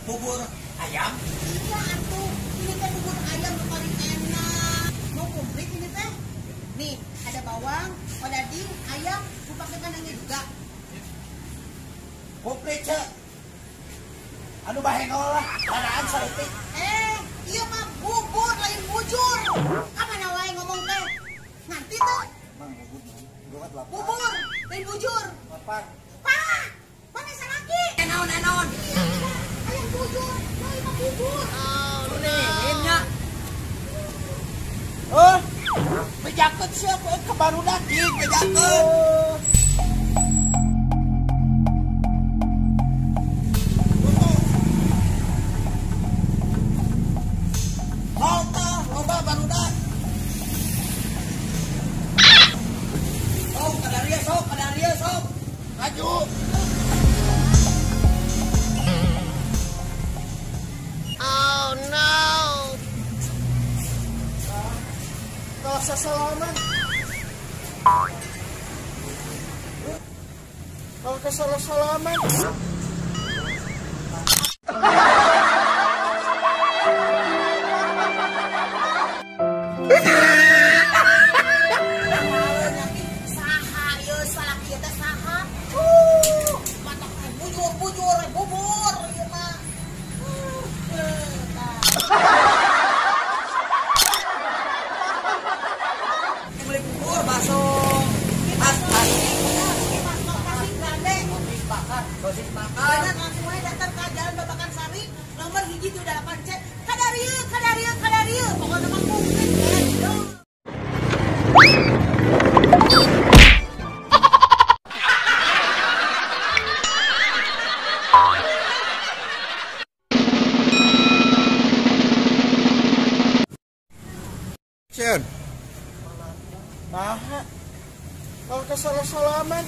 Bubur ayam? Iya atuh, ini teh bubur ayam yang paling enak. Mau komplit ini teh? Nih, ada bawang, daging, ayam, mau pakai kandangnya juga. Komplit cek. Anu bahengol lah, laraan saleutik. Iya mah bubur lain bujur. Kamana wae ngomong teh? Ngerti teh? Mang bubur. Bubur lain bujur. Lapar. Pak, mana salaki? Enaon. Ayam bujur, lain mah bubur. Nya. Oh, bejakeun siapa ke barudak ieu bejakeun. Loba barudak. Kadaria sok. Maju. Oh no. Kalau sesalaman. Kalau kesalaman. Bubur ieu mah. Beli bubur bakso. Sosis bakar. Bener langsung aja datang ke Jalan Babakan Sari, nomor hiji 78C. Kadarieu. Pokoknya mah komplit. Cen. Nah, kalau kesalaman.